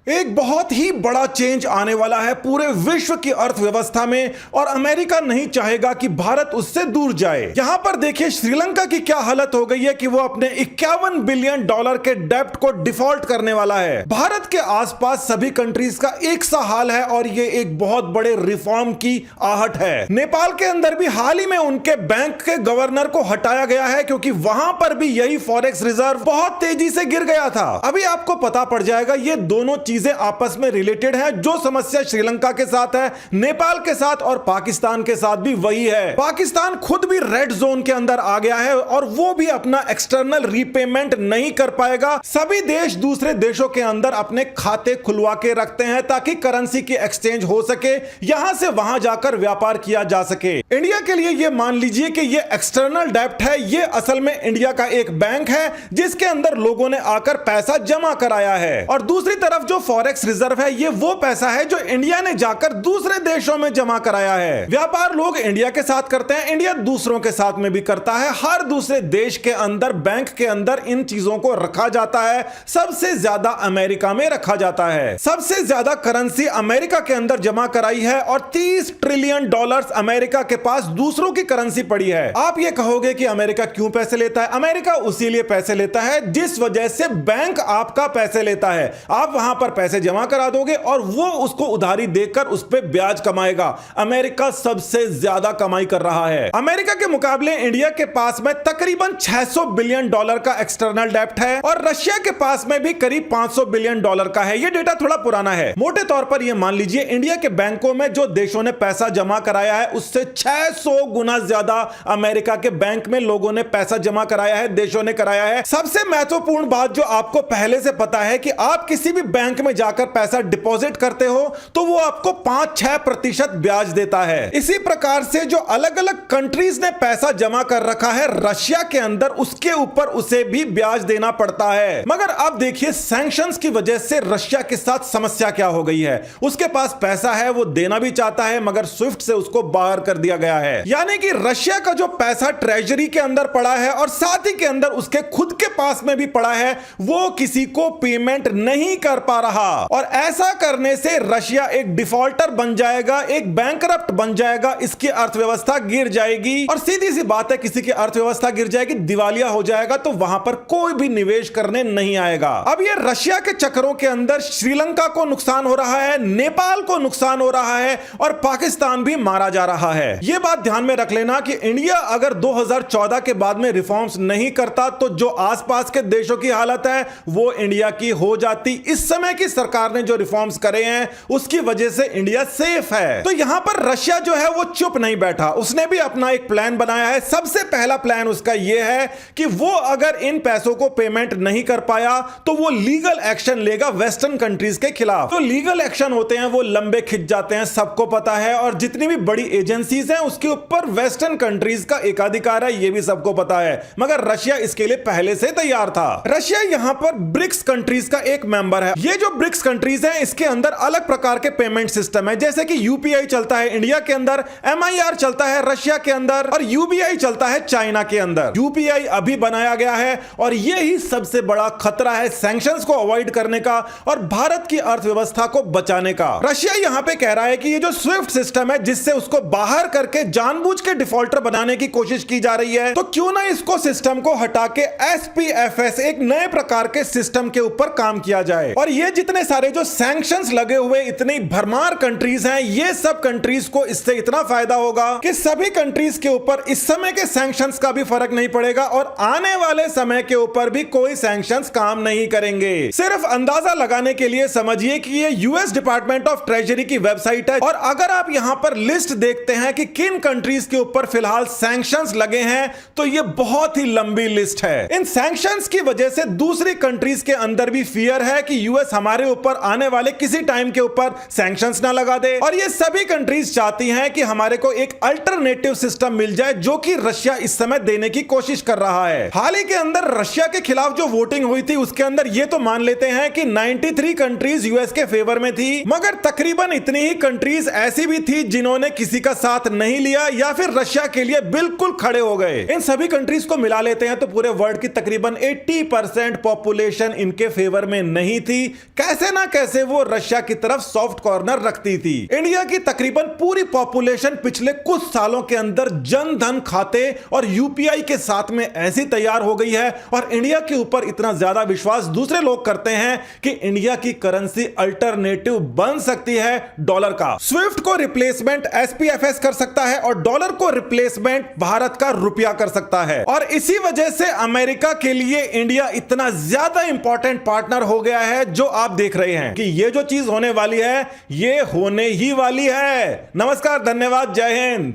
एक बहुत ही बड़ा चेंज आने वाला है पूरे विश्व की अर्थव्यवस्था में और अमेरिका नहीं चाहेगा कि भारत उससे दूर जाए। यहां पर देखिए श्रीलंका की क्या हालत हो गई है कि वो अपने 51 बिलियन डॉलर के डेब्ट को डिफॉल्ट करने वाला है। भारत के आसपास सभी कंट्रीज का एक सा हाल है और ये एक बहुत बड़े रिफॉर्म की आहट है। नेपाल के अंदर भी हाल ही में उनके बैंक के गवर्नर को हटाया गया है क्योंकि वहां पर भी यही फॉरेक्स रिजर्व बहुत तेजी से गिर गया था। अभी आपको पता पड़ जाएगा ये दोनों चीजें आपस में रिलेटेड है। जो समस्या श्रीलंका के साथ है, नेपाल के साथ और पाकिस्तान के साथ भी वही है। पाकिस्तान खुद भी रेड जोन के अंदर आ गया है और वो भी अपना एक्सटर्नल रीपेमेंट नहीं कर पाएगा। सभी देश दूसरे देशों के अंदर अपने खाते खुलवा के रखते हैं ताकि करेंसी की एक्सचेंज हो सके, यहां से वहां जाकर व्यापार किया जा सके। इंडिया के लिए ये मान लीजिए कि ये एक्सटर्नल डेब्ट है, ये असल में इंडिया का एक बैंक है जिसके अंदर लोगों ने आकर पैसा जमा कराया है। और दूसरी तरफ जो फॉरेक्स रिजर्व है, ये वो पैसा है जो इंडिया ने जाकर दूसरे देशों में जमा कराया है। व्यापार लोग इंडिया के साथ करते हैं, इंडिया दूसरों के साथ में भी करता है। हर दूसरे देश के अंदर बैंक के अंदर इन चीजों को रखा जाता है। सबसे ज्यादा अमेरिका में रखा जाता है। सबसे ज्यादा करेंसी अमेरिका के अंदर जमा कराई है और 30 ट्रिलियन डॉलर्स अमेरिका के पास दूसरों की करेंसी पड़ी है। आप ये कहोगे कि अमेरिका क्यों पैसे लेता है? अमेरिका उसी लिए पैसे लेता है जिस वजह से बैंक आपका पैसे लेता है। आप वहां पर पैसे जमा करा दोगे और वो उसको उधारी देकर उस पर ब्याज कमाएगा। अमेरिका सबसे ज्यादा कमाई कर रहा है। अमेरिका के मुकाबले इंडिया के पास में तकरीबन 600 बिलियन डॉलर का एक्सटर्नल डेब्ट है और रशिया के पास में भी करीब 500 बिलियन डॉलर का है। ये डेटा थोड़ा पुराना है। मोटे तौर पर यह मान लीजिए इंडिया के बैंकों में जो देशों ने पैसा जमा कराया है उससे 600 गुना ज्यादा अमेरिका के बैंक में लोगों ने पैसा जमा कराया है, देशों ने कराया है। सबसे महत्वपूर्ण बात जो आपको पहले से पता है कि आप किसी भी बैंक में जाकर पैसा डिपॉजिट करते हो तो वो आपको 5-6% ब्याज देता है। इसी प्रकार से जो अलग अलग कंट्रीज ने पैसा जमा कर रखा है रशिया के अंदर, उसके ऊपर उसे भी ब्याज देना पड़ता है। मगर अब देखिए सैंक्शंस की वजह से रशिया के साथ समस्या क्या हो गई है। उसके पास पैसा है, वो देना भी चाहता है मगर स्विफ्ट से उसको बाहर कर दिया गया है। यानी कि रशिया का जो पैसा ट्रेजरी के अंदर पड़ा है और साथ ही के अंदर उसके खुद के पास में भी पड़ा है, वो किसी को पेमेंट नहीं कर पा रहा। और ऐसा करने से रशिया एक डिफॉल्टर बन जाएगा, एक बैंकरप्ट बन जाएगा, इसकी अर्थव्यवस्था गिर जाएगी। और सीधी सी बात है, किसी की अर्थव्यवस्था गिर जाएगी, दिवालिया हो जाएगा तो वहां पर कोई भी निवेश करने नहीं आएगा। अब ये रशिया के चक्करों के अंदर श्रीलंका को नुकसान हो रहा है, नेपाल को नुकसान हो रहा है और पाकिस्तान भी मारा जा रहा है। यह बात ध्यान में रख लेना कि इंडिया अगर 2014 के बाद में रिफॉर्म्स नहीं करता तो जो आसपास के देशों की हालत है वो इंडिया की हो जाती। इस समय की सरकार ने जो रिफॉर्म्स करे हैं उसकी वजह से इंडिया सेफ है। तो यहां पर रशिया जो है वो चुप नहीं बैठा, उसने भी अपना एक प्लान बनाया है। सबसे पहला प्लान उसका यह है कि वो अगर इन पैसों को पेमेंट नहीं कर पाया तो वो लीगल एक्शन लेगा वेस्टर्न कंट्रीज के खिलाफ। तो लीगल एक्शन होते हैं वो लंबे खिंच जाते हैं, सबको पता है। और जितनी भी बड़ी एजेंसीज हैं उसके ऊपर वेस्टर्न कंट्रीज का एकाधिकार है, ये भी सबको पता है। मगर रशिया इसके लिए पहले से तैयार था। रशिया यहां पर ब्रिक्स कंट्रीज का एक मेंबर है। ये जो ब्रिक्स कंट्रीज हैं इसके अंदर अलग प्रकार के पेमेंट सिस्टम है, जैसे कि यूपीआई चलता है इंडिया के अंदर, एमआईआर चलता है रशिया के अंदर और यूबीआई चलता है चाइना के अंदर। यूपीआई अभी बनाया गया है और यह ही सबसे बड़ा खतरा है सैंक्शंस को अवॉइड करने का और भारत की अर्थव्यवस्था को बचाने का। रशिया यहां पे कह रहा है कि ये जो स्विफ्ट सिस्टम है जिससे उसको बाहर करके जानबूझ के डिफॉल्टर बनाने की कोशिश की जा रही है, तो क्यों ना इसको सिस्टम को हटा के एसपीएफएस एक नए प्रकार के सिस्टम के ऊपर काम किया जाए। और ये जितने सारे जो सैंक्शंस लगे हुए इतनी भरमार कंट्रीज हैं, ये सब कंट्रीज को इससे इतना फायदा होगा कि सभी कंट्रीज के ऊपर इस समय के सैंक्शंस का भी फर्क नहीं पड़ेगा और आने वाले समय के ऊपर भी कोई सैंक्शंस काम नहीं करेंगे। सिर्फ अंदाजा लगाने के लिए समझिए कि ये यूएस डिपार्टमेंट ऑफ ट्रेजरी की वेबसाइट है और अगर आप यहां पर लिस्ट देखते हैं कि किन कंट्रीज के ऊपर फिलहाल सैंक्शंस लगे हैं तो ये बहुत ही लंबी लिस्ट है। इन सैंक्शंस की वजह से दूसरी कंट्रीज के अंदर भी फियर है कि यूएस हमारे ऊपर आने वाले किसी टाइम के ऊपर सैंक्शंस ना लगा दे। और ये सभी कंट्रीज चाहती हैं कि हमारे को एक अल्टरनेटिव सिस्टम मिल जाए जो कि रशिया इस समय देने की कोशिश कर रहा है। हाल ही के अंदर रशिया के खिलाफ जो वोटिंग हुई थी उसके अंदर ये तो मान लेते हैं कि 93 कंट्रीज यूएस के फेवर में थी, मगर तकरीबन इतनी ही कंट्रीज ऐसी भी थी जिन्होंने किसी का साथ नहीं लिया या फिर रशिया के लिए बिल्कुल खड़े हो गए। इन सभी कंट्रीज को मिला लेते हैं तो पूरे वर्ल्ड की तकरीबन 80% पॉपुलेशन इनके फेवर में नहीं थी। कैसे ना कैसे वो रशिया की तरफ सॉफ्ट कॉर्नर रखती थी। इंडिया की तकरीबन पूरी पॉपुलेशन पिछले कुछ सालों के अंदर जन धन खाते और यूपीआई के साथ में ऐसी तैयार हो गई है और इंडिया के ऊपर इतना ज्यादा विश्वास दूसरे लोग करते हैं कि इंडिया की करेंसी अल्टरनेटिव बन सकती है डॉलर का। स्विफ्ट को रिप्लेसमेंट एसपीएफएस कर सकता है और डॉलर को रिप्लेसमेंट भारत का रुपया कर सकता है। और इसी वजह से अमेरिका के लिए इंडिया इतना ज्यादा इंपॉर्टेंट पार्टनर हो गया है जो आप देख रहे हैं कि ये जो चीज होने वाली है ये होने ही वाली है। नमस्कार, धन्यवाद, जय हिंद।